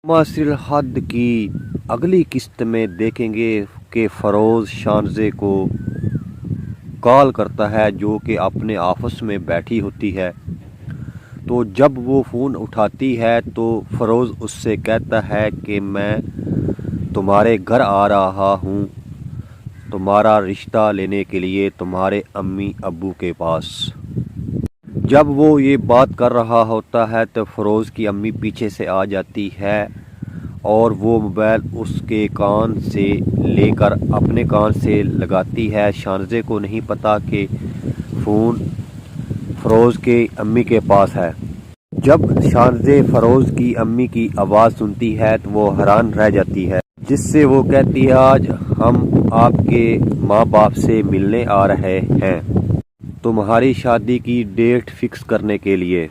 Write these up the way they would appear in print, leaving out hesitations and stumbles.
معاصر الحد کی اگلی قسط میں دیکھیں گے کہ فروز شانزے کو کال کرتا ہے جو کہ اپنے آفس میں بیٹھی ہوتی ہے۔ تو جب وہ فون اٹھاتی ہے تو فروز اس سے کہتا ہے کہ میں تمہارے گھر آ رہا ہوں تمہارا رشتہ لینے کے لیے تمہارے امی ابو کے پاس۔ جب وہ یہ بات کر رہا ہوتا ہے تو فروز کی امی پیچھے سے آ جاتی ہے اور وہ موبائل اس کے کان سے لے کر اپنے کان سے لگاتی ہے۔ شانزے کو نہیں پتا کہ فون فروز کے امی کے پاس ہے۔ جب شانزے فروز کی امی کی آواز سنتی ہے تو وہ حیران رہ جاتی ہے، جس سے وہ کہتی ہے آج ہم آپ کے ماں باپ سے ملنے آ رہے ہیں تمہاری شادی کی ڈیٹ فکس کرنے کے لیے۔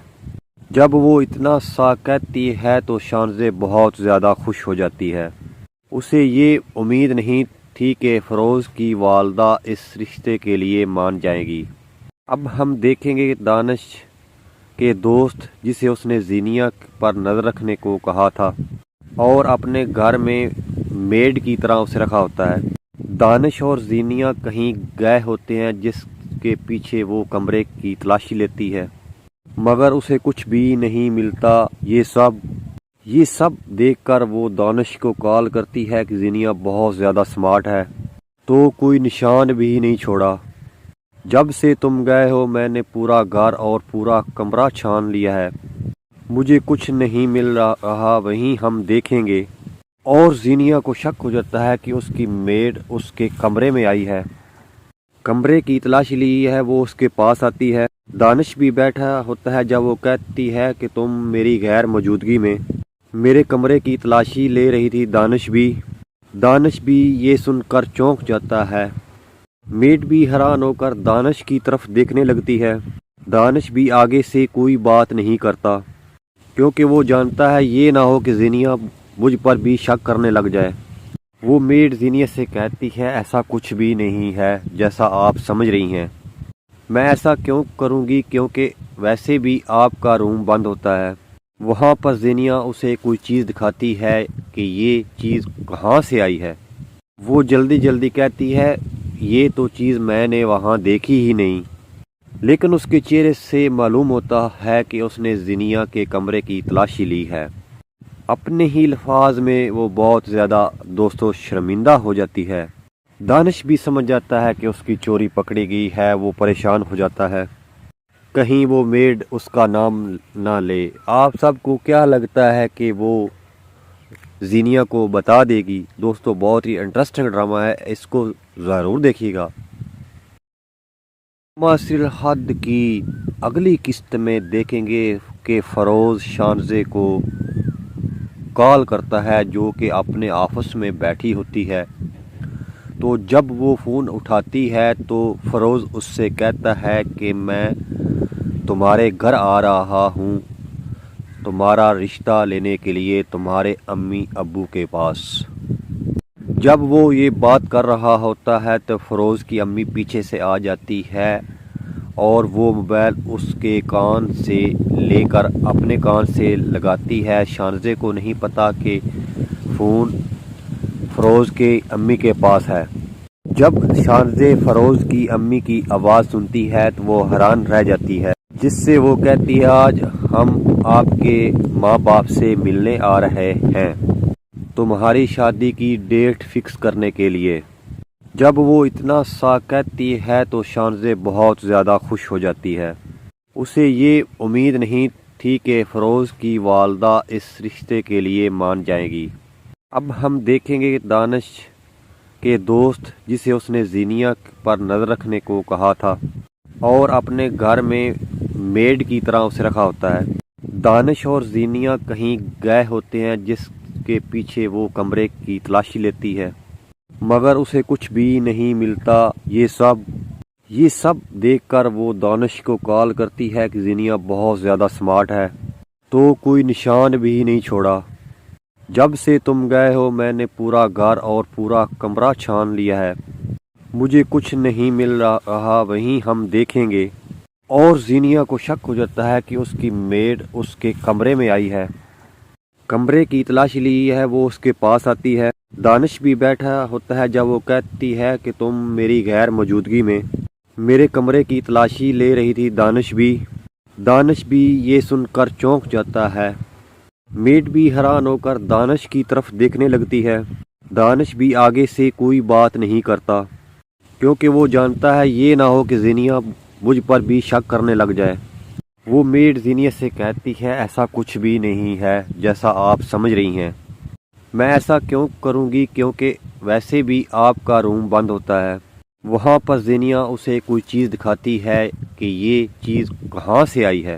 جب وہ اتنا سا کہتی ہے تو شانزے بہت زیادہ خوش ہو جاتی ہے۔ اسے یہ امید نہیں تھی کہ فروز کی والدہ اس رشتے کے لیے مان جائیں گی۔ اب ہم دیکھیں گے دانش کے دوست جسے اس نے زینیا پر نظر رکھنے کو کہا تھا اور اپنے گھر میں میڈ کی طرح اسے رکھا ہوتا ہے۔ دانش اور زینیا کہیں گئے ہوتے ہیں جس کے پیچھے وہ کمرے کی تلاشی لیتی ہے مگر اسے کچھ بھی نہیں ملتا۔ یہ سب دیکھ کر وہ دانش کو کال کرتی ہے کہ زینیا بہت زیادہ سمارٹ ہے تو کوئی نشان بھی نہیں چھوڑا۔ جب سے تم گئے ہو میں نے پورا گھر اور پورا کمرہ چھان لیا ہے، مجھے کچھ نہیں مل رہا، وہیں ہم دیکھیں گے۔ اور زینیا کو شک ہو جاتا ہے کہ اس کی میڈ اس کے کمرے میں آئی ہے۔ کمرے کی تلاشی لی ہے، وہ اس کے پاس آتی ہے۔ دانش بھی بیٹھا ہوتا ہے جب وہ کہتی ہے کہ تم میری غیر موجودگی میں میرے کمرے کی تلاشی لے رہی تھی۔ دانش بھی یہ سن کر چونک جاتا ہے۔ میڈ بھی حیران ہو کر دانش کی طرف دیکھنے لگتی ہے۔ دانش بھی آگے سے کوئی بات نہیں کرتا کیونکہ وہ جانتا ہے یہ نہ ہو کہ زینیا مجھ پر بھی شک کرنے لگ جائے۔ وہ میڈ زینیا سے کہتی ہے ایسا کچھ بھی نہیں ہے جیسا آپ سمجھ رہی ہیں، میں ایسا کیوں کروں گی کیونکہ ویسے بھی آپ کا روم بند ہوتا ہے۔ وہاں پر زینیا اسے کوئی چیز دکھاتی ہے کہ یہ چیز کہاں سے آئی ہے۔ وہ جلدی کہتی ہے یہ تو چیز میں نے وہاں دیکھی ہی نہیں، لیکن اس کے چہرے سے معلوم ہوتا ہے کہ اس نے زینیا کے کمرے کی تلاشی لی ہے۔ اپنے ہی الفاظ میں وہ بہت زیادہ شرمندہ ہو جاتی ہے۔ دانش بھی سمجھ جاتا ہے کہ اس کی چوری پکڑی گئی ہے، وہ پریشان ہو جاتا ہے کہیں وہ میڈ اس کا نام نہ لے۔ آپ سب کو کیا لگتا ہے کہ وہ زینیا کو بتا دے گی؟ دوستو بہت ہی انٹرسٹنگ ڈرامہ ہے، اس کو ضرور دیکھیے گا۔ معاصر الحد کی اگلی قسط میں دیکھیں گے کہ فروز شانزے کو کال کرتا ہے جو کہ اپنے آفس میں بیٹھی ہوتی ہے۔ تو جب وہ فون اٹھاتی ہے تو فروز اس سے کہتا ہے کہ میں تمہارے گھر آ رہا ہوں تمہارا رشتہ لینے کے لیے تمہارے امی ابو کے پاس۔ جب وہ یہ بات کر رہا ہوتا ہے تو فروز کی امی پیچھے سے آ جاتی ہے اور وہ موبائل اس کے کان سے لے کر اپنے کان سے لگاتی ہے۔ شانزے کو نہیں پتا کہ فون فروز کے امی کے پاس ہے۔ جب شانزے فروز کی امی کی آواز سنتی ہے تو وہ حیران رہ جاتی ہے، جس سے وہ کہتی ہے آج ہم آپ کے ماں باپ سے ملنے آ رہے ہیں تمہاری شادی کی ڈیٹ فکس کرنے کے لیے۔ جب وہ اتنا سا کہتی ہے تو شانزے بہت زیادہ خوش ہو جاتی ہے۔ اسے یہ امید نہیں تھی کہ فروز کی والدہ اس رشتے کے لیے مان جائیں گی۔ اب ہم دیکھیں گے دانش کے دوست جسے اس نے زینیا پر نظر رکھنے کو کہا تھا اور اپنے گھر میں میڈ کی طرح اسے رکھا ہوتا ہے۔ دانش اور زینیا کہیں گئے ہوتے ہیں جس کے پیچھے وہ کمرے کی تلاشی لیتی ہے مگر اسے کچھ بھی نہیں ملتا۔ یہ سب دیکھ کر وہ دانش کو کال کرتی ہے کہ زینیا بہت زیادہ سمارٹ ہے تو کوئی نشان بھی نہیں چھوڑا۔ جب سے تم گئے ہو میں نے پورا گھر اور پورا کمرہ چھان لیا ہے، مجھے کچھ نہیں مل رہا، وہیں ہم دیکھیں گے۔ اور زینیا کو شک ہو جاتا ہے کہ اس کی میڈ اس کے کمرے میں آئی ہے۔ کمرے کی تلاشی لی ہے وہ اس کے پاس آتی ہے۔ دانش بھی بیٹھا ہوتا ہے جب وہ کہتی ہے کہ تم میری غیر موجودگی میں میرے کمرے کی تلاشی لے رہی تھی۔ دانش بھی یہ سن کر چونک جاتا ہے۔ میڈ بھی حیران ہو کر دانش کی طرف دیکھنے لگتی ہے۔ دانش بھی آگے سے کوئی بات نہیں کرتا کیونکہ وہ جانتا ہے یہ نہ ہو کہ زینیا مجھ پر بھی شک کرنے لگ جائے۔ وہ میڈ زینیا سے کہتی ہے ایسا کچھ بھی نہیں ہے جیسا آپ سمجھ رہی ہیں۔ میں ایسا کیوں کروں گی کیونکہ ویسے بھی آپ کا روم بند ہوتا ہے۔ وہاں پر زینیا اسے کوئی چیز دکھاتی ہے کہ یہ چیز کہاں سے آئی ہے۔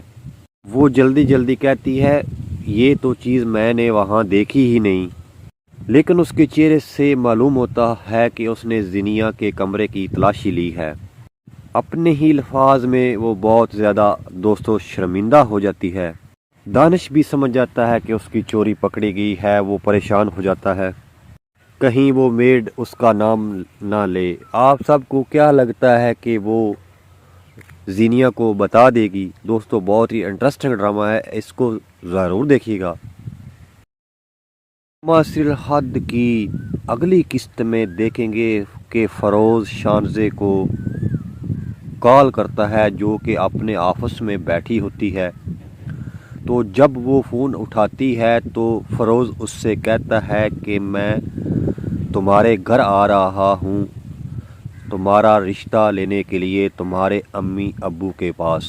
وہ جلدی کہتی ہے یہ تو چیز میں نے وہاں دیکھی ہی نہیں، لیکن اس کے چہرے سے معلوم ہوتا ہے کہ اس نے زینیا کے کمرے کی تلاشی لی ہے۔ اپنے ہی الفاظ میں وہ بہت زیادہ شرمندہ ہو جاتی ہے۔ دانش بھی سمجھ جاتا ہے کہ اس کی چوری پکڑی گئی ہے۔ وہ پریشان ہو جاتا ہے کہیں وہ میڈ اس کا نام نہ لے۔ آپ سب کو کیا لگتا ہے کہ وہ زینیا کو بتا دے گی؟ دوستو بہت ہی انٹرسٹنگ ڈرامہ ہے، اس کو ضرور دیکھیے گا۔ سرحد کی اگلی قسط میں دیکھیں گے کہ فروز شانزے کو کال کرتا ہے جو کہ اپنے آفس میں بیٹھی ہوتی ہے۔ تو جب وہ فون اٹھاتی ہے تو فروز اس سے کہتا ہے کہ میں تمہارے گھر آ رہا ہوں تمہارا رشتہ لینے کے لیے تمہارے امی ابو کے پاس۔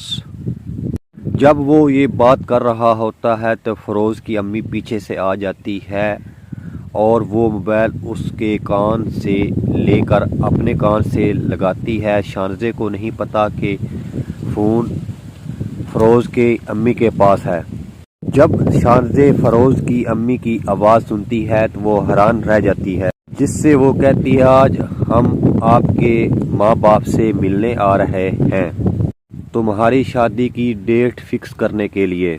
جب وہ یہ بات کر رہا ہوتا ہے تو فروز کی امی پیچھے سے آ جاتی ہے اور وہ موبائل اس کے کان سے لے کر اپنے کان سے لگاتی ہے۔ شانزے کو نہیں پتا کہ فون فروز کے امی کے پاس ہے۔ جب شانزے فروز کی امی کی آواز سنتی ہے تو وہ حیران رہ جاتی ہے، جس سے وہ کہتی ہے آج ہم آپ کے ماں باپ سے ملنے آ رہے ہیں تمہاری شادی کی ڈیٹ فکس کرنے کے لیے۔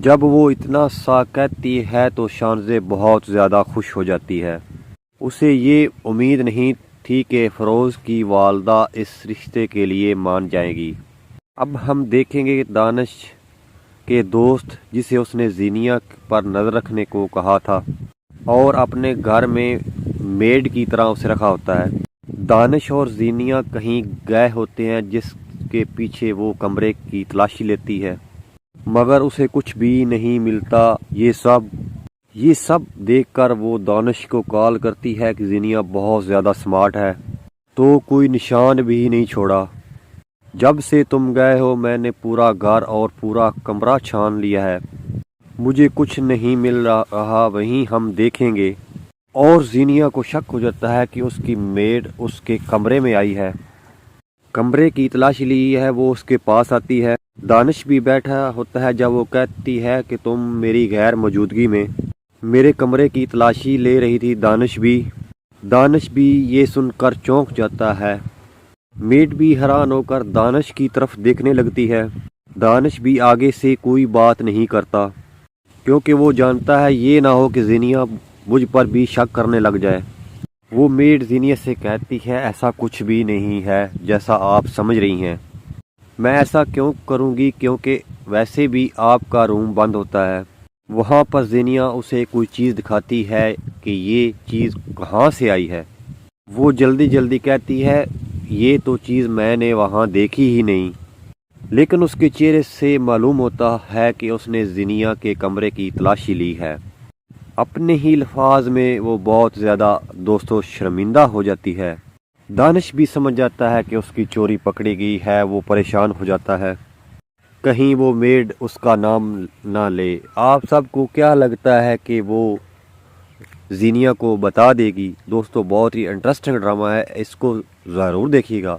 جب وہ اتنا سا کہتی ہے تو شانزے بہت زیادہ خوش ہو جاتی ہے۔ اسے یہ امید نہیں تھی کہ فروز کی والدہ اس رشتے کے لیے مان جائے گی۔ اب ہم دیکھیں گے دانش کے دوست جسے اس نے زینیا پر نظر رکھنے کو کہا تھا اور اپنے گھر میں میڈ کی طرح اسے رکھا ہوتا ہے۔ دانش اور زینیا کہیں گئے ہوتے ہیں جس کے پیچھے وہ کمرے کی تلاشی لیتی ہے مگر اسے کچھ بھی نہیں ملتا۔ یہ سب دیکھ کر وہ دانش کو کال کرتی ہے کہ زینیا بہت زیادہ سمارٹ ہے تو کوئی نشان بھی نہیں چھوڑا۔ جب سے تم گئے ہو میں نے پورا گھر اور پورا کمرہ چھان لیا ہے، مجھے کچھ نہیں مل رہا، وہیں ہم دیکھیں گے۔ اور زینیا کو شک ہو جاتا ہے کہ اس کی میڈ اس کے کمرے میں آئی ہے۔ کمرے کی تلاشی لی ہے وہ اس کے پاس آتی ہے۔ دانش بھی بیٹھا ہوتا ہے جب وہ کہتی ہے کہ تم میری غیر موجودگی میں میرے کمرے کی تلاشی لے رہی تھی۔ دانش بھی یہ سن کر چونک جاتا ہے۔ میڈ بھی حیران ہو کر دانش کی طرف دیکھنے لگتی ہے۔ دانش بھی آگے سے کوئی بات نہیں کرتا کیونکہ وہ جانتا ہے یہ نہ ہو کہ زینیا مجھ پر بھی شک کرنے لگ جائے۔ وہ میڈ زینیا سے کہتی ہے ایسا کچھ بھی نہیں ہے جیسا آپ سمجھ رہی ہیں۔ میں ایسا کیوں کروں گی کیونکہ ویسے بھی آپ کا روم بند ہوتا ہے۔ وہاں پر زینیا اسے کوئی چیز دکھاتی ہے کہ یہ چیز کہاں سے آئی ہے۔ وہ جلدی کہتی ہے یہ تو چیز میں نے وہاں دیکھی ہی نہیں، لیکن اس کے چہرے سے معلوم ہوتا ہے کہ اس نے زینیا کے کمرے کی تلاشی لی ہے۔ اپنے ہی الفاظ میں وہ بہت زیادہ شرمندہ ہو جاتی ہے۔ دانش بھی سمجھ جاتا ہے کہ اس کی چوری پکڑی گئی ہے۔ وہ پریشان ہو جاتا ہے کہیں وہ میڈ اس کا نام نہ لے۔ آپ سب کو کیا لگتا ہے کہ وہ زینیا کو بتا دے گی؟ دوستو بہت ہی انٹرسٹنگ ڈرامہ ہے، اس کو ضرور دیکھیے گا۔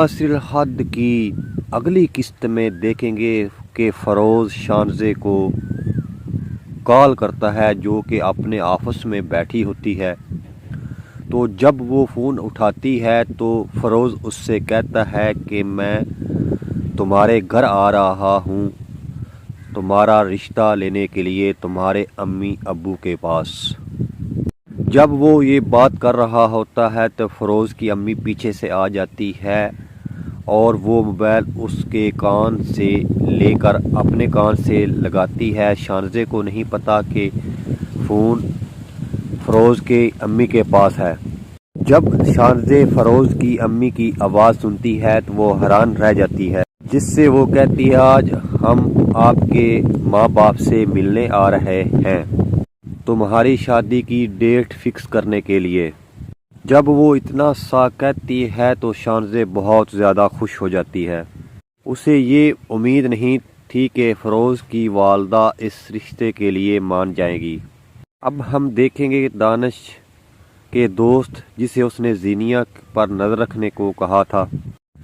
سرحد کی اگلی قسط میں دیکھیں گے کہ فروز شانزے کو کال کرتا ہے جو کہ اپنے آفس میں بیٹھی ہوتی ہے۔ تو جب وہ فون اٹھاتی ہے تو فروز اس سے کہتا ہے کہ میں تمہارے گھر آ رہا ہوں تمہارا رشتہ لینے کے لیے تمہارے امی ابو کے پاس۔ جب وہ یہ بات کر رہا ہوتا ہے تو فروز کی امی پیچھے سے آ جاتی ہے اور وہ موبائل اس کے کان سے لے کر اپنے کان سے لگاتی ہے۔ شانزے کو نہیں پتا کہ فون فروز کے امی کے پاس ہے۔ جب شانزے فروز کی امی کی آواز سنتی ہے تو وہ حیران رہ جاتی ہے، جس سے وہ کہتی ہے آج ہم آپ کے ماں باپ سے ملنے آ رہے ہیں تمہاری شادی کی ڈیٹ فکس کرنے کے لیے۔ جب وہ اتنا سا کہتی ہے تو شانزے بہت زیادہ خوش ہو جاتی ہے۔ اسے یہ امید نہیں تھی کہ فروز کی والدہ اس رشتے کے لیے مان جائیں گی۔ اب ہم دیکھیں گے دانش کے دوست جسے اس نے زینیا پر نظر رکھنے کو کہا تھا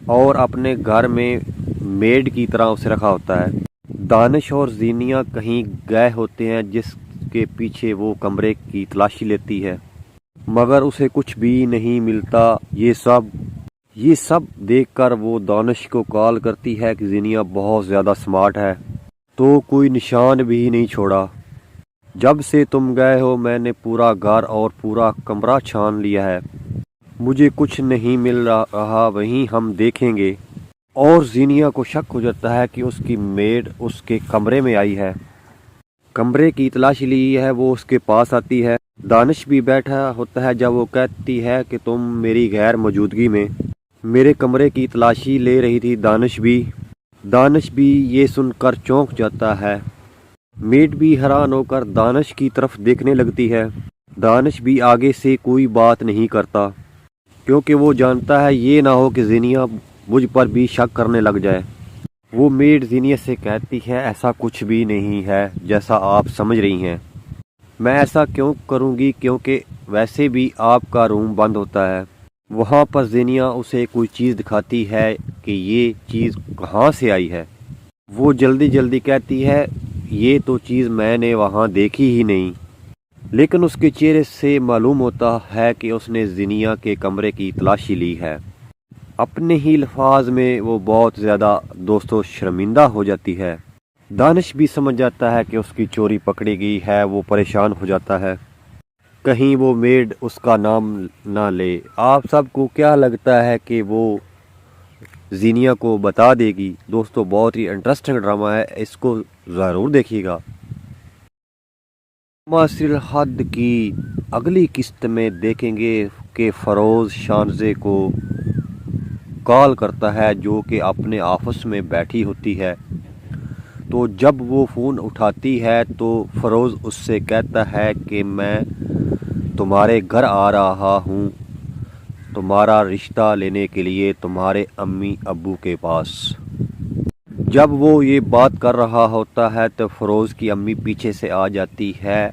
اور اپنے گھر میں میڈ کی طرح اسے رکھا ہوتا ہے۔ دانش اور زینیا کہیں گئے ہوتے ہیں جس کے پیچھے وہ کمرے کی تلاشی لیتی ہے، مگر اسے کچھ بھی نہیں ملتا۔ یہ سب دیکھ کر وہ دانش کو کال کرتی ہے کہ زینیا بہت زیادہ سمارٹ ہے، تو کوئی نشان بھی نہیں چھوڑا۔ جب سے تم گئے ہو میں نے پورا گھر اور پورا کمرہ چھان لیا ہے، مجھے کچھ نہیں مل رہا، وہیں ہم دیکھیں گے۔ اور زینیا کو شک ہو جاتا ہے کہ اس کی میڈ اس کے کمرے میں آئی ہے۔ کمرے کی تلاشی لی ہے، وہ اس کے پاس آتی ہے۔ دانش بھی بیٹھا ہوتا ہے جب وہ کہتی ہے کہ تم میری غیر موجودگی میں میرے کمرے کی تلاشی لے رہی تھی۔ دانش بھی یہ سن کر چونک جاتا ہے۔ میڈ بھی حیران ہو کر دانش کی طرف دیکھنے لگتی ہے۔ دانش بھی آگے سے کوئی بات نہیں کرتا کیونکہ وہ جانتا ہے یہ نہ ہو کہ زینیا مجھ پر بھی شک کرنے لگ جائے۔ وہ میڈ زینیا سے کہتی ہے ایسا کچھ بھی نہیں ہے جیسا آپ سمجھ رہی ہیں، میں ایسا کیوں کروں گی کیونکہ ویسے بھی آپ کا روم بند ہوتا ہے۔ وہاں پر زینیا اسے کوئی چیز دکھاتی ہے کہ یہ چیز کہاں سے آئی ہے۔ وہ جلدی کہتی ہے یہ تو چیز میں نے وہاں دیکھی ہی نہیں، لیکن اس کے چہرے سے معلوم ہوتا ہے کہ اس نے زینیا کے کمرے کی تلاشی لی ہے۔ اپنے ہی الفاظ میں وہ بہت زیادہ دوستوں شرمندہ ہو جاتی ہے۔ دانش بھی سمجھ جاتا ہے کہ اس کی چوری پکڑی گئی ہے، وہ پریشان ہو جاتا ہے کہیں وہ میڈ اس کا نام نہ لے۔ آپ سب کو کیا لگتا ہے کہ وہ زینیا کو بتا دے گی؟ دوستو بہت ہی انٹرسٹنگ ڈرامہ ہے، اس کو ضرور دیکھیے گا۔ معاصر حد کی اگلی قسط میں دیکھیں گے کہ فروز شانزے کو کال کرتا ہے جو کہ اپنے آفس میں بیٹھی ہوتی ہے، تو جب وہ فون اٹھاتی ہے تو فروز اس سے کہتا ہے کہ میں تمہارے گھر آ رہا ہوں تمہارا رشتہ لینے کے لیے تمہارے امی ابو کے پاس۔ جب وہ یہ بات کر رہا ہوتا ہے تو فروز کی امی پیچھے سے آ جاتی ہے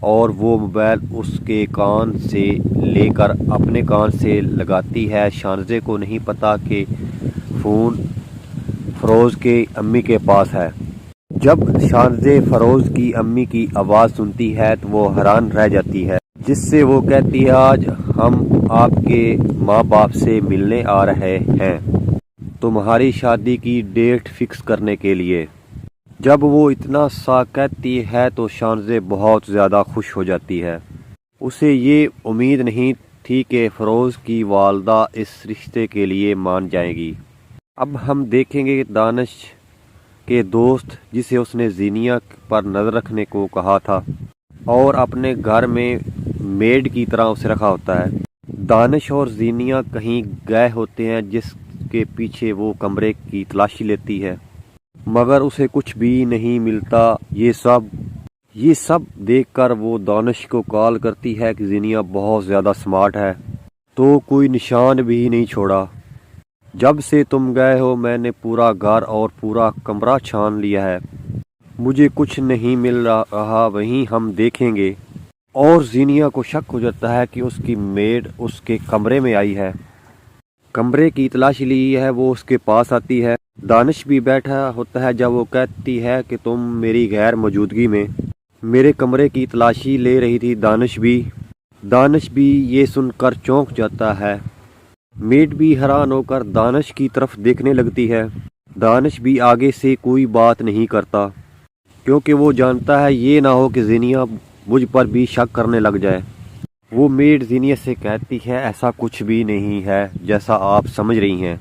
اور وہ موبائل اس کے کان سے لے کر اپنے کان سے لگاتی ہے۔ شانزے کو نہیں پتا کہ فون فروز کے امی کے پاس ہے۔ جب شانزے فروز کی امی کی آواز سنتی ہے تو وہ حیران رہ جاتی ہے، جس سے وہ کہتی ہے آج ہم آپ کے ماں باپ سے ملنے آ رہے ہیں تمہاری شادی کی ڈیٹ فکس کرنے کے لیے۔ جب وہ اتنا سا کہتی ہے تو شانزے بہت زیادہ خوش ہو جاتی ہے۔ اسے یہ امید نہیں تھی کہ فروز کی والدہ اس رشتے کے لیے مان جائیں گی۔ اب ہم دیکھیں گے دانش کے دوست جسے اس نے زینیا پر نظر رکھنے کو کہا تھا اور اپنے گھر میں میڈ کی طرح اسے رکھا ہوتا ہے۔ دانش اور زینیا کہیں گئے ہوتے ہیں جس کے پیچھے وہ کمرے کی تلاشی لیتی ہے، مگر اسے کچھ بھی نہیں ملتا۔ یہ سب دیکھ کر وہ دانش کو کال کرتی ہے کہ زینیا بہت زیادہ سمارٹ ہے، تو کوئی نشان بھی نہیں چھوڑا۔ جب سے تم گئے ہو میں نے پورا گھر اور پورا کمرہ چھان لیا ہے، مجھے کچھ نہیں مل رہا، وہیں ہم دیکھیں گے۔ اور زینیا کو شک ہو جاتا ہے کہ اس کی میڈ اس کے کمرے میں آئی ہے۔ کمرے کی تلاشی لی ہے، وہ اس کے پاس آتی ہے۔ دانش بھی بیٹھا ہوتا ہے جب وہ کہتی ہے کہ تم میری غیر موجودگی میں میرے کمرے کی تلاشی لے رہی تھی۔ دانش بھی یہ سن کر چونک جاتا ہے۔ میڈ بھی حیران ہو کر دانش کی طرف دیکھنے لگتی ہے۔ دانش بھی آگے سے کوئی بات نہیں کرتا کیونکہ وہ جانتا ہے یہ نہ ہو کہ زینیا مجھ پر بھی شک کرنے لگ جائے۔ وہ میڈ زینیا سے کہتی ہے ایسا کچھ بھی نہیں ہے جیسا آپ سمجھ رہی ہیں،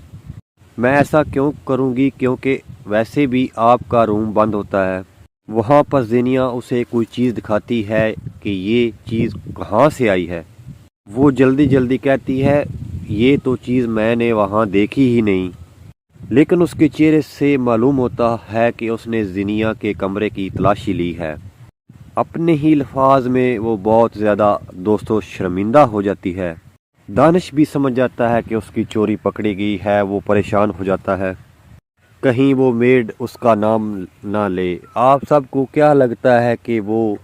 میں ایسا کیوں کروں گی کیونکہ ویسے بھی آپ کا روم بند ہوتا ہے۔ وہاں پر زینیا اسے کوئی چیز دکھاتی ہے کہ یہ چیز کہاں سے آئی ہے۔ وہ جلدی جلدی کہتی ہے یہ تو چیز میں نے وہاں دیکھی ہی نہیں، لیکن اس کے چہرے سے معلوم ہوتا ہے کہ اس نے زینیا کے کمرے کی تلاشی لی ہے۔ اپنے ہی الفاظ میں وہ بہت زیادہ دوستو شرمندہ ہو جاتی ہے۔ دانش بھی سمجھ جاتا ہے کہ اس کی چوری پکڑی گئی ہے، وہ پریشان ہو جاتا ہے، کہیں وہ میڈ اس کا نام نہ لے۔ آپ سب کو کیا لگتا ہے کہ وہ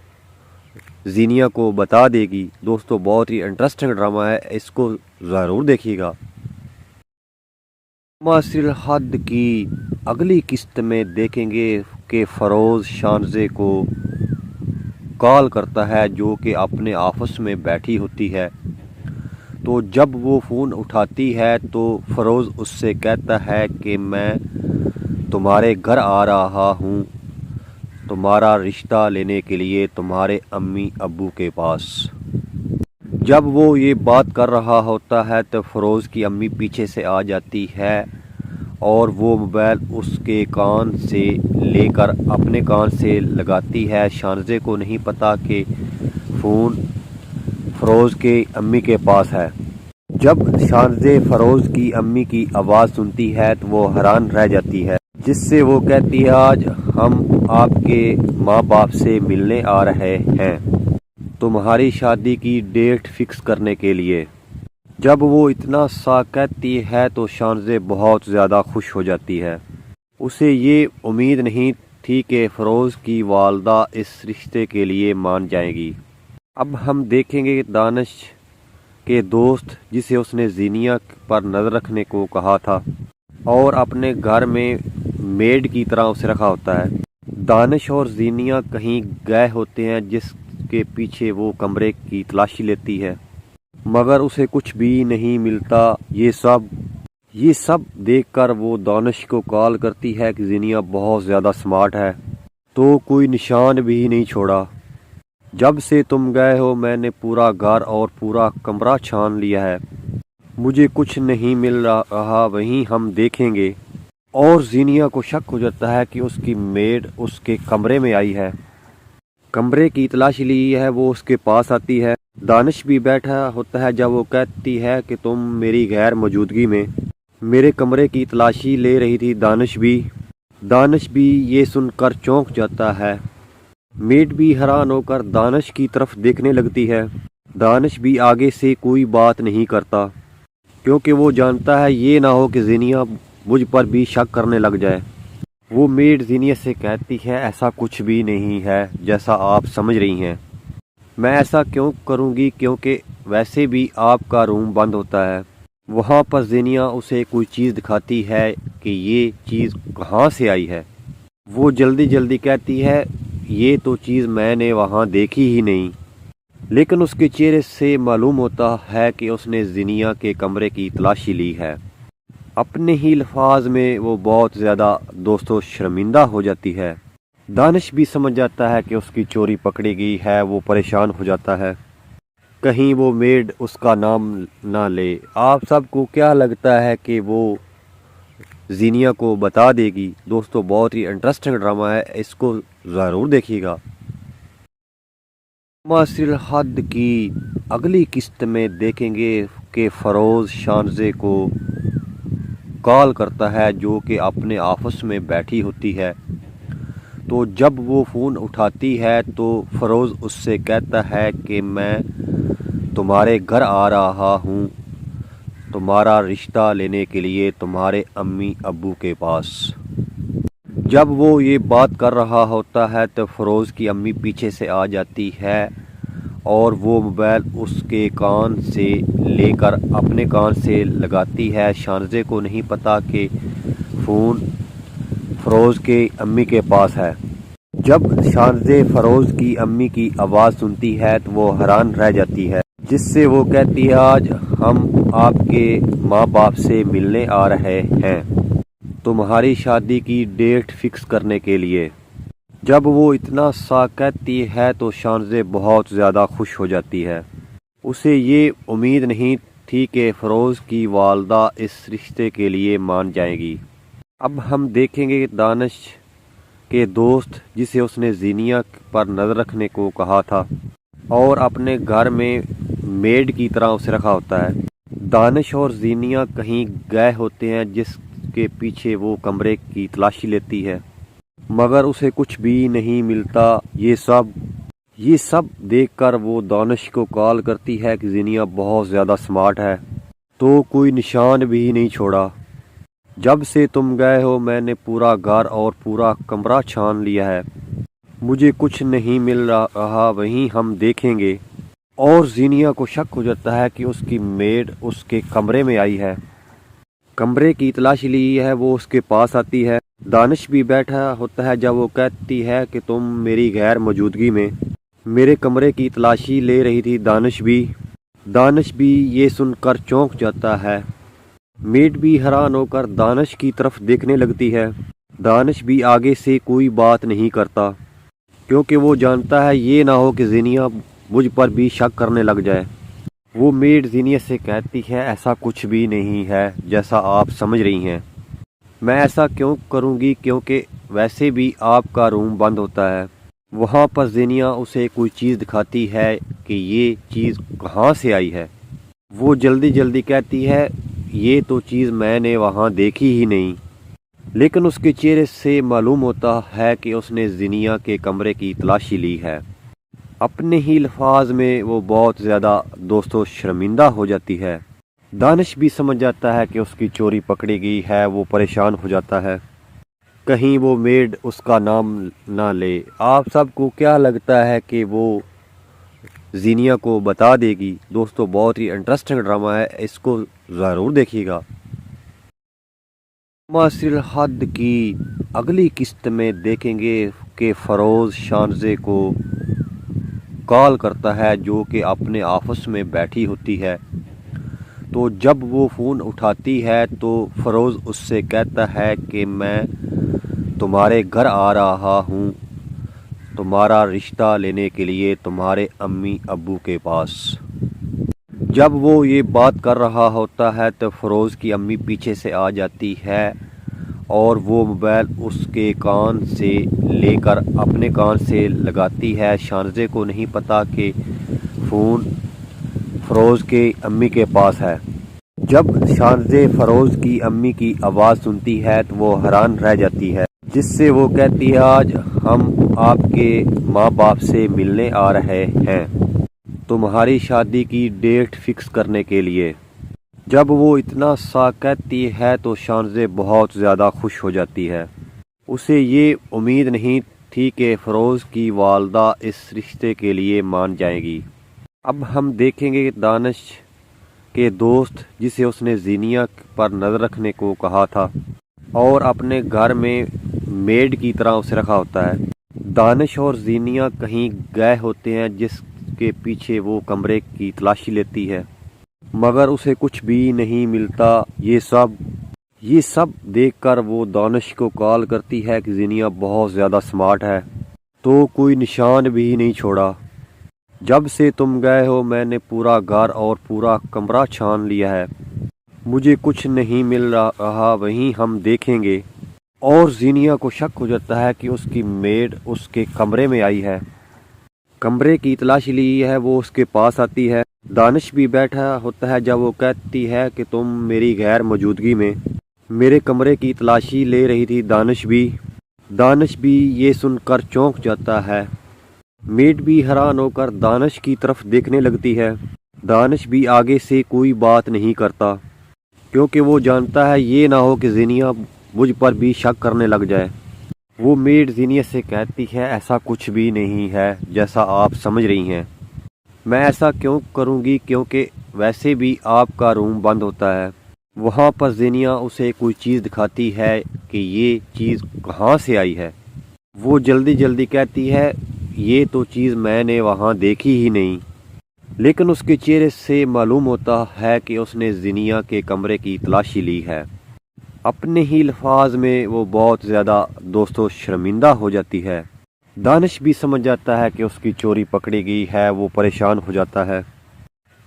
زینیا کو بتا دے گی؟ دوستو بہت ہی انٹرسٹنگ ڈرامہ ہے، اس کو ضرور دیکھیے گا۔ معاصر الحد کی اگلی قسط میں دیکھیں گے کہ فروز شانزے کو کال کرتا ہے جو کہ اپنے آفس میں بیٹھی ہوتی ہے۔ تو جب وہ فون اٹھاتی ہے تو فروز اس سے کہتا ہے کہ میں تمہارے گھر آ رہا ہوں تمہارا رشتہ لینے کے لیے تمہارے امی ابو کے پاس۔ جب وہ یہ بات کر رہا ہوتا ہے تو فروز کی امی پیچھے سے آ جاتی ہے اور وہ موبائل اس کے کان سے لے کر اپنے کان سے لگاتی ہے۔ شانزے کو نہیں پتا کہ فون فروز کے امی کے پاس ہے۔ جب شانزے فروز کی امی کی آواز سنتی ہے تو وہ حیران رہ جاتی ہے، جس سے وہ کہتی ہے آج ہم آپ کے ماں باپ سے ملنے آ رہے ہیں تمہاری شادی کی ڈیٹ فکس کرنے کے لیے۔ جب وہ اتنا سا کہتی ہے تو شانزے بہت زیادہ خوش ہو جاتی ہے۔ اسے یہ امید نہیں تھی کہ فروز کی والدہ اس رشتے کے لیے مان جائیں گی۔ اب ہم دیکھیں گے دانش کے دوست جسے اس نے زینیا پر نظر رکھنے کو کہا تھا اور اپنے گھر میں میڈ کی طرح اسے رکھا ہوتا ہے۔ دانش اور زینیا کہیں گئے ہوتے ہیں جس کے پیچھے وہ کمرے کی تلاشی لیتی ہے، مگر اسے کچھ بھی نہیں ملتا۔ یہ سب دیکھ کر وہ دانش کو کال کرتی ہے کہ زینیا بہت زیادہ سمارٹ ہے، تو کوئی نشان بھی نہیں چھوڑا۔ جب سے تم گئے ہو میں نے پورا گھر اور پورا کمرہ چھان لیا ہے، مجھے کچھ نہیں مل رہا، وہیں ہم دیکھیں گے۔ اور زینیا کو شک ہو جاتا ہے کہ اس کی میڈ اس کے کمرے میں آئی ہے، کمرے کی تلاشی لی ہے، وہ اس کے پاس آتی ہے۔ دانش بھی بیٹھا ہوتا ہے جب وہ کہتی ہے کہ تم میری غیر موجودگی میں میرے کمرے کی تلاشی لے رہی تھی۔ دانش بھی یہ سن کر چونک جاتا ہے۔ میڈ بھی حیران ہو کر دانش کی طرف دیکھنے لگتی ہے۔ دانش بھی آگے سے کوئی بات نہیں کرتا کیونکہ وہ جانتا ہے یہ نہ ہو کہ زینیا مجھ پر بھی شک کرنے لگ جائے۔ وہ میڈ زینیا سے کہتی ہے ایسا کچھ بھی نہیں ہے جیسا آپ سمجھ رہی ہیں۔ میں ایسا کیوں کروں گی کیونکہ ویسے بھی آپ کا روم بند ہوتا ہے۔ وہاں پر زینیا اسے کوئی چیز دکھاتی ہے کہ یہ چیز کہاں سے آئی ہے۔ وہ جلدی جلدی کہتی ہے یہ تو چیز میں نے وہاں دیکھی ہی نہیں، لیکن اس کے چہرے سے معلوم ہوتا ہے کہ اس نے زینیا کے کمرے کی تلاشی لی ہے۔ اپنے ہی الفاظ میں وہ بہت زیادہ دوستو شرمندہ ہو جاتی ہے۔ دانش بھی سمجھ جاتا ہے کہ اس کی چوری پکڑی گئی ہے، وہ پریشان ہو جاتا ہے، کہیں وہ میڈ اس کا نام نہ لے۔ آپ سب کو کیا لگتا ہے کہ وہ زینیا کو بتا دے گی؟ دوستو بہت ہی انٹرسٹنگ ڈرامہ ہے، اس کو ضرور دیکھیے گا۔ معاصر الحد کی اگلی قسط میں دیکھیں گے کہ فروز شانزے کو کال کرتا ہے جو کہ اپنے آفس میں بیٹھی ہوتی ہے۔ تو جب وہ فون اٹھاتی ہے تو فروز اس سے کہتا ہے کہ میں تمہارے گھر آ رہا ہوں تمہارا رشتہ لینے کے لیے تمہارے امی ابو کے پاس۔ جب وہ یہ بات کر رہا ہوتا ہے تو فروز کی امی پیچھے سے آ جاتی ہے اور وہ موبائل اس کے کان سے لے کر اپنے کان سے لگاتی ہے۔ شانزے کو نہیں پتا کہ فون فروز کے امی کے پاس ہے۔ جب شانزے فروز کی امی کی آواز سنتی ہے تو وہ حیران رہ جاتی ہے، جس سے وہ کہتی ہے آج ہم آپ کے ماں باپ سے ملنے آ رہے ہیں تمہاری شادی کی ڈیٹ فکس کرنے کے لیے۔ جب وہ اتنا سا کہتی ہے تو شانزے بہت زیادہ خوش ہو جاتی ہے۔ اسے یہ امید نہیں تھی کہ فروز کی والدہ اس رشتے کے لیے مان جائیں گی۔ اب ہم دیکھیں گے دانش کے دوست جسے اس نے زینیا پر نظر رکھنے کو کہا تھا اور اپنے گھر میں میڈ کی طرح اسے رکھا ہوتا ہے۔ دانش اور زینیا کہیں گئے ہوتے ہیں جس کے پیچھے وہ کمرے کی تلاشی لیتی ہے مگر اسے کچھ بھی نہیں ملتا۔ یہ سب دیکھ کر وہ دانش کو کال کرتی ہے کہ زینیا بہت زیادہ سمارٹ ہے، تو کوئی نشان بھی نہیں چھوڑا۔ جب سے تم گئے ہو میں نے پورا گھر اور پورا کمرہ چھان لیا ہے، مجھے کچھ نہیں مل رہا، وہیں ہم دیکھیں گے۔ اور زینیا کو شک ہو جاتا ہے کہ اس کی میڈ اس کے کمرے میں آئی ہے، کمرے کی تلاشی لی ہے، وہ اس کے پاس آتی ہے۔ دانش بھی بیٹھا ہوتا ہے جب وہ کہتی ہے کہ تم میری غیر موجودگی میں میرے کمرے کی تلاشی لے رہی تھی۔ دانش بھی یہ سن کر چونک جاتا ہے۔ میڈ بھی حیران ہو کر دانش کی طرف دیکھنے لگتی ہے۔ دانش بھی آگے سے کوئی بات نہیں کرتا کیونکہ وہ جانتا ہے یہ نہ ہو کہ زینیا مجھ پر بھی شک کرنے لگ جائے۔ وہ میڈ زینیا سے کہتی ہے ایسا کچھ بھی نہیں ہے جیسا آپ سمجھ رہی ہیں، میں ایسا کیوں کروں گی کیونکہ ویسے بھی آپ کا روم بند ہوتا ہے۔ وہاں پر زینیا اسے کوئی چیز دکھاتی ہے کہ یہ چیز کہاں سے آئی ہے۔ وہ جلدی کہتی ہے یہ تو چیز میں نے وہاں دیکھی ہی نہیں، لیکن اس کے چہرے سے معلوم ہوتا ہے کہ اس نے زینیا کے کمرے کی تلاشی لی ہے۔ اپنے ہی الفاظ میں وہ بہت زیادہ دوستو شرمندہ ہو جاتی ہے۔ دانش بھی سمجھ جاتا ہے کہ اس کی چوری پکڑی گئی ہے، وہ پریشان ہو جاتا ہے کہیں وہ میڈ اس کا نام نہ لے۔ آپ سب کو کیا لگتا ہے کہ وہ زینیا کو بتا دے گی؟ دوستو بہت ہی انٹرسٹنگ ڈرامہ ہے، اس کو ضرور دیکھیے گا۔ معاصر حد کی اگلی قسط میں دیکھیں گے کہ فروز شانزے کو کال کرتا ہے جو کہ اپنے آفس میں بیٹھی ہوتی ہے، تو جب وہ فون اٹھاتی ہے تو فروز اس سے کہتا ہے کہ میں تمہارے گھر آ رہا ہوں تمہارا رشتہ لینے کے لیے تمہارے امی ابو کے پاس۔ جب وہ یہ بات کر رہا ہوتا ہے تو فروز کی امی پیچھے سے آ جاتی ہے اور وہ موبائل اس کے کان سے لے کر اپنے کان سے لگاتی ہے۔ شانزے کو نہیں پتا کہ فون فروز کے امی کے پاس ہے۔ جب شانزے فروز کی امی کی آواز سنتی ہے تو وہ حیران رہ جاتی ہے، جس سے وہ کہتی ہے آج ہم آپ کے ماں باپ سے ملنے آ رہے ہیں تمہاری شادی کی ڈیٹ فکس کرنے کے لیے۔ جب وہ اتنا سا کہتی ہے تو شانزے بہت زیادہ خوش ہو جاتی ہے۔ اسے یہ امید نہیں تھی کہ فروز کی والدہ اس رشتے کے لیے مان جائیں گی۔ اب ہم دیکھیں گے دانش کے دوست جسے اس نے زینیا پر نظر رکھنے کو کہا تھا اور اپنے گھر میں میڈ کی طرح اسے رکھا ہوتا ہے۔ دانش اور زینیا کہیں گئے ہوتے ہیں جس کے پیچھے وہ کمرے کی تلاشی لیتی ہے مگر اسے کچھ بھی نہیں ملتا۔ یہ سب دیکھ کر وہ دانش کو کال کرتی ہے کہ زینیا بہت زیادہ سمارٹ ہے، تو کوئی نشان بھی نہیں چھوڑا۔ جب سے تم گئے ہو میں نے پورا گھر اور پورا کمرہ چھان لیا ہے، مجھے کچھ نہیں مل رہا، وہیں ہم دیکھیں گے۔ اور زینیا کو شک ہو جاتا ہے کہ اس کی میڈ اس کے کمرے میں آئی ہے، کمرے کی تلاشی لی ہے، وہ اس کے پاس آتی ہے۔ دانش بھی بیٹھا ہوتا ہے جب وہ کہتی ہے کہ تم میری غیر موجودگی میں میرے کمرے کی تلاشی لے رہی تھی۔ دانش بھی یہ سن کر چونک جاتا ہے۔ میڈ بھی حیران ہو کر دانش کی طرف دیکھنے لگتی ہے۔ دانش بھی آگے سے کوئی بات نہیں کرتا کیونکہ وہ جانتا ہے یہ نہ ہو کہ زینیا مجھ پر بھی شک کرنے لگ جائے۔ وہ میڈ زینیا سے کہتی ہے ایسا کچھ بھی نہیں ہے جیسا آپ سمجھ رہی ہیں، میں ایسا کیوں کروں گی کیونکہ ویسے بھی آپ کا روم بند ہوتا ہے۔ وہاں پر زینیا اسے کوئی چیز دکھاتی ہے کہ یہ چیز کہاں سے آئی ہے۔ وہ جلدی کہتی ہے یہ تو چیز میں نے وہاں دیکھی ہی نہیں، لیکن اس کے چہرے سے معلوم ہوتا ہے کہ اس نے زینیا کے کمرے کی تلاشی لی ہے۔ اپنے ہی الفاظ میں وہ بہت زیادہ دوستو شرمندہ ہو جاتی ہے۔ دانش بھی سمجھ جاتا ہے کہ اس کی چوری پکڑی گئی ہے، وہ پریشان ہو جاتا ہے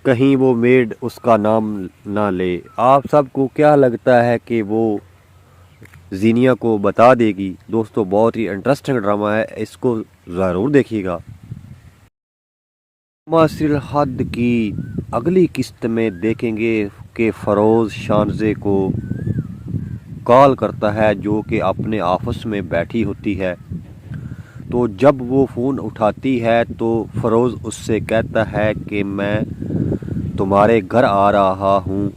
کہیں وہ میڈ اس کا نام نہ لے۔ آپ سب کو کیا لگتا ہے کہ وہ زینیا کو بتا دے گی؟ دوستو بہت ہی انٹرسٹنگ ڈرامہ ہے، اس کو ضرور دیکھیے گا۔ معاصر حد کی اگلی قسط میں دیکھیں گے کہ فروز شانزے کو کال کرتا ہے جو کہ اپنے آفس میں بیٹھی ہوتی ہے۔ تو جب وہ فون اٹھاتی ہے تو فروز اس سے کہتا ہے کہ میں تمہارے گھر آ رہا ہوں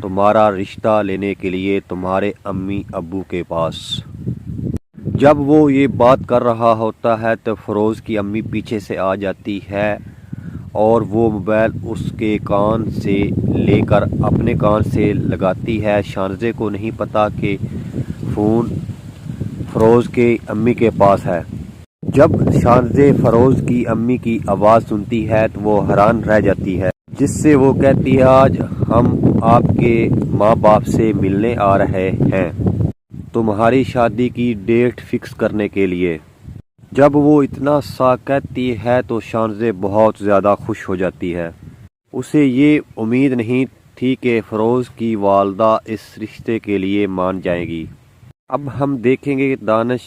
تمہارا رشتہ لینے کے لیے تمہارے امی ابو کے پاس۔ جب وہ یہ بات کر رہا ہوتا ہے تو فروز کی امی پیچھے سے آ جاتی ہے اور وہ موبائل اس کے کان سے لے کر اپنے کان سے لگاتی ہے۔ شانزے کو نہیں پتا کہ فون فروز کے امی کے پاس ہے۔ جب شانزے فروز کی امی کی آواز سنتی ہے تو وہ حیران رہ جاتی ہے، جس سے وہ کہتی ہے آج ہم آپ کے ماں باپ سے ملنے آ رہے ہیں تمہاری شادی کی ڈیٹ فکس کرنے کے لیے۔ جب وہ اتنا سا کہتی ہے تو شانزے بہت زیادہ خوش ہو جاتی ہے۔ اسے یہ امید نہیں تھی کہ فروز کی والدہ اس رشتے کے لیے مان جائیں گی۔ اب ہم دیکھیں گے دانش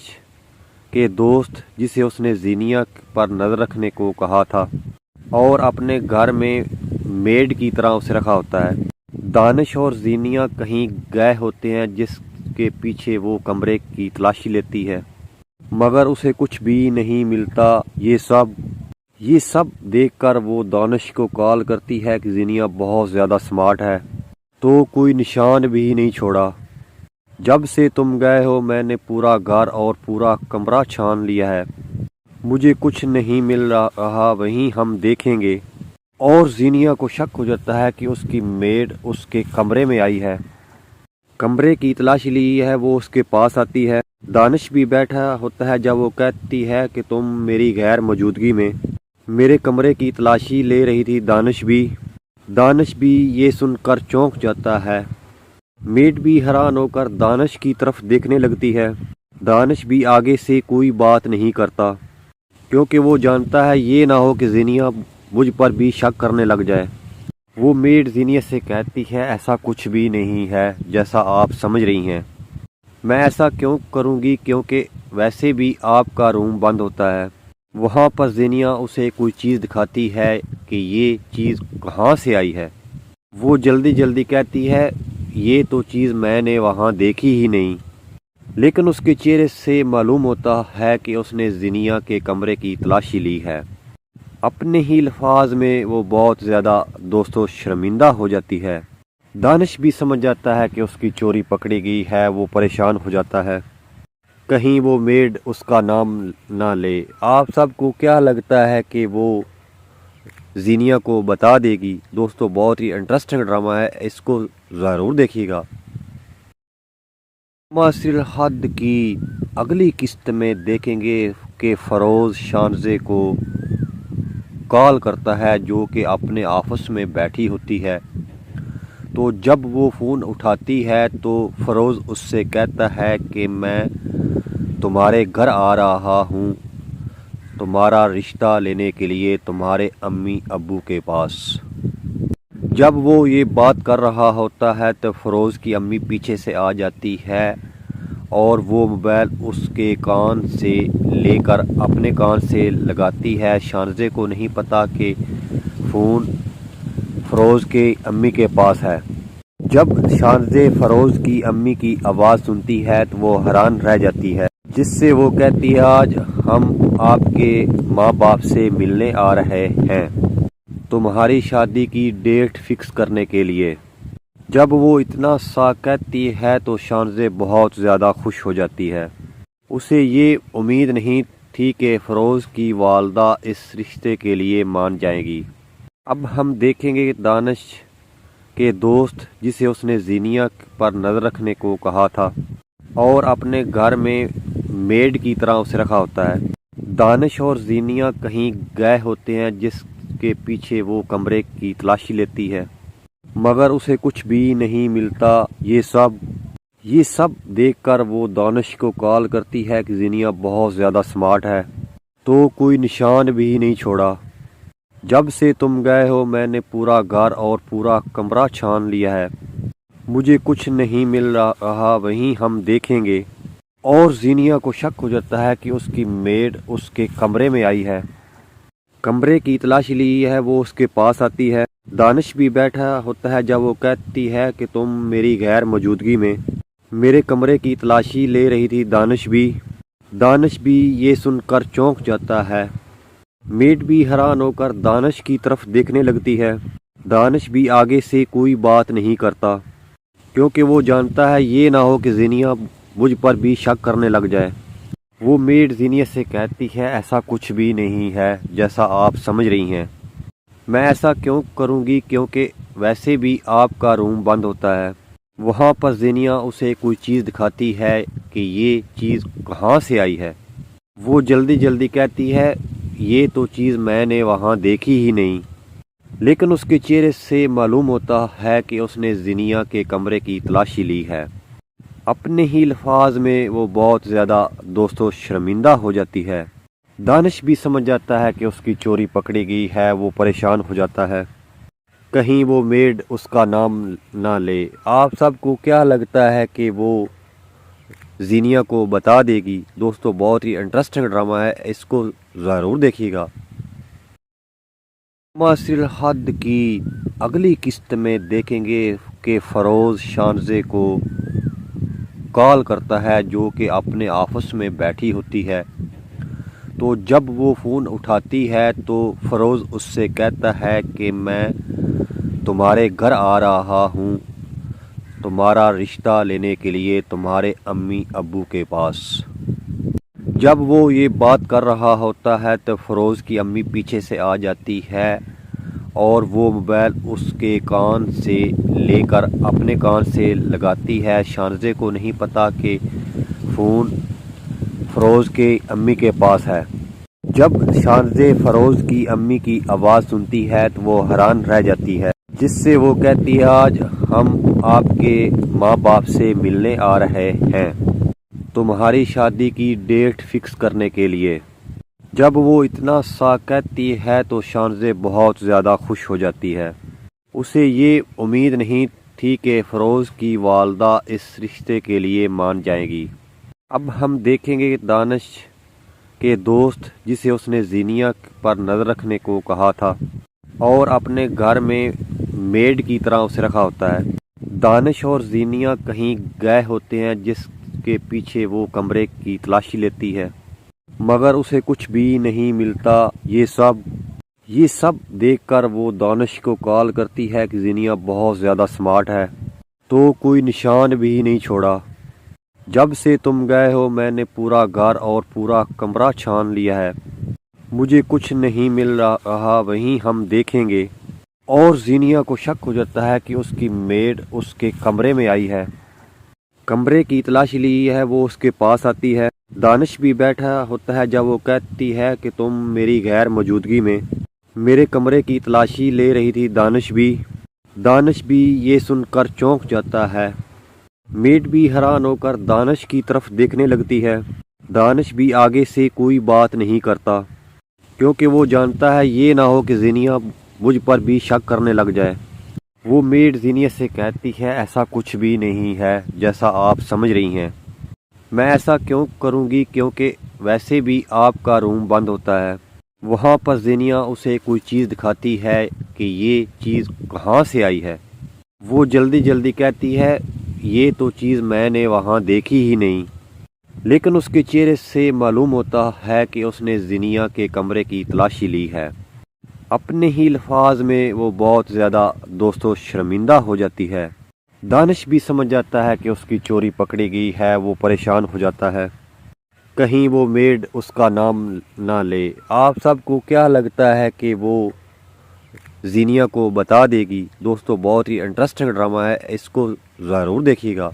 کے دوست جسے اس نے زینیا پر نظر رکھنے کو کہا تھا اور اپنے گھر میں میڈ کی طرح اسے رکھا ہوتا ہے۔ دانش اور زینیا کہیں گئے ہوتے ہیں جس کے پیچھے وہ کمرے کی تلاشی لیتی ہے مگر اسے کچھ بھی نہیں ملتا۔ یہ سب دیکھ کر وہ دانش کو کال کرتی ہے کہ زینیا بہت زیادہ سمارٹ ہے تو کوئی نشان بھی نہیں چھوڑا۔ جب سے تم گئے ہو میں نے پورا گھر اور پورا کمرہ چھان لیا ہے، مجھے کچھ نہیں مل رہا، وہیں ہم دیکھیں گے۔ اور زینیا کو شک ہو جاتا ہے کہ اس کی میڈ اس کے کمرے میں آئی ہے، کمرے کی تلاشی لی ہے، وہ اس کے پاس آتی ہے۔ دانش بھی بیٹھا ہوتا ہے جب وہ کہتی ہے کہ تم میری غیر موجودگی میں میرے کمرے کی تلاشی لے رہی تھی۔ دانش بھی یہ سن کر چونک جاتا ہے۔ میڈ بھی حیران ہو کر دانش کی طرف دیکھنے لگتی ہے۔ دانش بھی آگے سے کوئی بات نہیں کرتا کیونکہ وہ جانتا ہے یہ نہ ہو کہ زینیا مجھ پر بھی شک کرنے لگ جائے۔ وہ میڈ زینیا سے کہتی ہے ایسا کچھ بھی نہیں ہے جیسا آپ سمجھ رہی ہیں، میں ایسا کیوں کروں گی کیونکہ ویسے بھی آپ کا روم بند ہوتا ہے۔ وہاں پر زینیا اسے کوئی چیز دکھاتی ہے کہ یہ چیز کہاں سے آئی ہے۔ وہ جلدی کہتی ہے یہ تو چیز میں نے وہاں دیکھی ہی نہیں، لیکن اس کے چہرے سے معلوم ہوتا ہے کہ اس نے زینیا کے کمرے کی تلاشی لی ہے۔ اپنے ہی الفاظ میں وہ بہت زیادہ دوستوں شرمندہ ہو جاتی ہے۔ دانش بھی سمجھ جاتا ہے کہ اس کی چوری پکڑی گئی ہے، وہ پریشان ہو جاتا ہے، کہیں وہ میڈ اس کا نام نہ لے۔ آپ سب کو کیا لگتا ہے کہ وہ زینیا کو بتا دے گی؟ دوستو بہت ہی انٹرسٹنگ ڈرامہ ہے، اس کو ضرور دیکھیے گا۔ معاصر حد کی اگلی قسط میں دیکھیں گے کہ فروز شانزے کو کال کرتا ہے جو کہ اپنے آفس میں بیٹھی ہوتی ہے۔ تو جب وہ فون اٹھاتی ہے تو فروز اس سے کہتا ہے کہ میں تمہارے گھر آ رہا ہوں تمہارا رشتہ لینے کے لیے تمہارے امی ابو کے پاس۔ جب وہ یہ بات کر رہا ہوتا ہے تو فروز کی امی پیچھے سے آ جاتی ہے اور وہ موبائل اس کے کان سے لے کر اپنے کان سے لگاتی ہے۔ شانزے کو نہیں پتا کہ فون فروز کے امی کے پاس ہے۔ جب شانزے فروز کی امی کی آواز سنتی ہے تو وہ حیران رہ جاتی ہے، جس سے وہ کہتی ہے آج ہم آپ کے ماں باپ سے ملنے آ رہے ہیں تمہاری شادی کی ڈیٹ فکس کرنے کے لیے۔ جب وہ اتنا سا کہتی ہے تو شانزے بہت زیادہ خوش ہو جاتی ہے۔ اسے یہ امید نہیں تھی کہ فروز کی والدہ اس رشتے کے لیے مان جائیں گی۔ اب ہم دیکھیں گے دانش کے دوست جسے اس نے زینیا پر نظر رکھنے کو کہا تھا اور اپنے گھر میں میڈ کی طرح اسے رکھا ہوتا ہے۔ دانش اور زینیا کہیں گئے ہوتے ہیں جس کے پیچھے وہ کمرے کی تلاشی لیتی ہے مگر اسے کچھ بھی نہیں ملتا۔ یہ سب دیکھ کر وہ دانش کو کال کرتی ہے کہ زینیا بہت زیادہ سمارٹ ہے تو کوئی نشان بھی نہیں چھوڑا۔ جب سے تم گئے ہو میں نے پورا گھر اور پورا کمرہ چھان لیا ہے، مجھے کچھ نہیں مل رہا، وہیں ہم دیکھیں گے۔ اور زینیا کو شک ہو جاتا ہے کہ اس کی میڈ اس کے کمرے میں آئی ہے، کمرے کی تلاشی لی ہے، وہ اس کے پاس آتی ہے۔ دانش بھی بیٹھا ہوتا ہے جب وہ کہتی ہے کہ تم میری غیر موجودگی میں میرے کمرے کی تلاشی لے رہی تھی۔ دانش بھی یہ سن کر چونک جاتا ہے۔ میڈ بھی حیران ہو کر دانش کی طرف دیکھنے لگتی ہے۔ دانش بھی آگے سے کوئی بات نہیں کرتا کیونکہ وہ جانتا ہے یہ نہ ہو کہ زینیا مجھ پر بھی شک کرنے لگ جائے۔ وہ میڈ زینیا سے کہتی ہے ایسا کچھ بھی نہیں ہے جیسا آپ سمجھ رہی ہیں، میں ایسا کیوں کروں گی کیونکہ ویسے بھی آپ کا روم بند ہوتا ہے۔ وہاں پر زینیا اسے کوئی چیز دکھاتی ہے کہ یہ چیز کہاں سے آئی ہے۔ وہ جلدی کہتی ہے یہ تو چیز میں نے وہاں دیکھی ہی نہیں، لیکن اس کے چہرے سے معلوم ہوتا ہے کہ اس نے زینیا کے کمرے کی تلاشی لی ہے۔ اپنے ہی الفاظ میں وہ بہت زیادہ شرمندہ ہو جاتی ہے۔ دانش بھی سمجھ جاتا ہے کہ اس کی چوری پکڑی گئی ہے، وہ پریشان ہو جاتا ہے، کہیں وہ میڈ اس کا نام نہ لے۔ آپ سب کو کیا لگتا ہے کہ وہ زینیا کو بتا دے گی؟ دوستو بہت ہی انٹرسٹنگ ڈرامہ ہے، اس کو ضرور دیکھیے گا۔ سیریل حد کی اگلی قسط میں دیکھیں گے کہ فروز شانزے کو کال کرتا ہے جو کہ اپنے آفس میں بیٹھی ہوتی ہے، تو جب وہ فون اٹھاتی ہے تو فروز اس سے کہتا ہے کہ میں تمہارے گھر آ رہا ہوں تمہارا رشتہ لینے کے لیے تمہارے امی ابو کے پاس۔ جب وہ یہ بات کر رہا ہوتا ہے تو فروز کی امی پیچھے سے آ جاتی ہے اور وہ موبائل اس کے کان سے لے کر اپنے کان سے لگاتی ہے۔ شانزے کو نہیں پتا کہ فون فروز کے امی کے پاس ہے۔ جب شانزے فروز کی امی کی آواز سنتی ہے تو وہ حیران رہ جاتی ہے، جس سے وہ کہتی ہے آج ہم آپ کے ماں باپ سے ملنے آ رہے ہیں تمہاری شادی کی ڈیٹ فکس کرنے کے لیے۔ جب وہ اتنا سا کہتی ہے تو شانزے بہت زیادہ خوش ہو جاتی ہے، اسے یہ امید نہیں تھی کہ فروز کی والدہ اس رشتے کے لیے مان جائیں گی۔ اب ہم دیکھیں گے دانش کے دوست جسے اس نے زینیا پر نظر رکھنے کو کہا تھا اور اپنے گھر میں میڈ کی طرح اسے رکھا ہوتا ہے۔ دانش اور زینیا کہیں گئے ہوتے ہیں جس کے پیچھے وہ کمرے کی تلاشی لیتی ہے مگر اسے کچھ بھی نہیں ملتا۔ یہ سب دیکھ کر وہ دانش کو کال کرتی ہے کہ زینیا بہت زیادہ سمارٹ ہے تو کوئی نشان بھی نہیں چھوڑا۔ جب سے تم گئے ہو میں نے پورا گھر اور پورا کمرہ چھان لیا ہے، مجھے کچھ نہیں مل رہا، وہیں ہم دیکھیں گے۔ اور زینیا کو شک ہو جاتا ہے کہ اس کی میڈ اس کے کمرے میں آئی ہے، کمرے کی تلاشی لی ہے، وہ اس کے پاس آتی ہے۔ دانش بھی بیٹھا ہوتا ہے جب وہ کہتی ہے کہ تم میری غیر موجودگی میں میرے کمرے کی تلاشی لے رہی تھی۔ دانش بھی یہ سن کر چونک جاتا ہے۔ میڈ بھی حیران ہو کر دانش کی طرف دیکھنے لگتی ہے۔ دانش بھی آگے سے کوئی بات نہیں کرتا کیونکہ وہ جانتا ہے یہ نہ ہو کہ زینیا مجھ پر بھی شک کرنے لگ جائے۔ وہ میڈ زینیا سے کہتی ہے ایسا کچھ بھی نہیں ہے جیسا آپ سمجھ رہی ہیں، میں ایسا کیوں کروں گی کیونکہ ویسے بھی آپ کا روم بند ہوتا ہے۔ وہاں پر زینیا اسے کوئی چیز دکھاتی ہے کہ یہ چیز کہاں سے آئی ہے۔ وہ جلدی کہتی ہے یہ تو چیز میں نے وہاں دیکھی ہی نہیں، لیکن اس کے چہرے سے معلوم ہوتا ہے کہ اس نے زینیا کے کمرے کی تلاشی لی ہے۔ اپنے ہی الفاظ میں وہ بہت زیادہ شرمندہ ہو جاتی ہے۔ دانش بھی سمجھ جاتا ہے کہ اس کی چوری پکڑی گئی ہے، وہ پریشان ہو جاتا ہے، کہیں وہ میڈ اس کا نام نہ لے۔ آپ سب کو کیا لگتا ہے کہ وہ زینیا کو بتا دے گی؟ دوستو بہت ہی انٹرسٹنگ ڈرامہ ہے، اس کو ضرور دیکھیے گا۔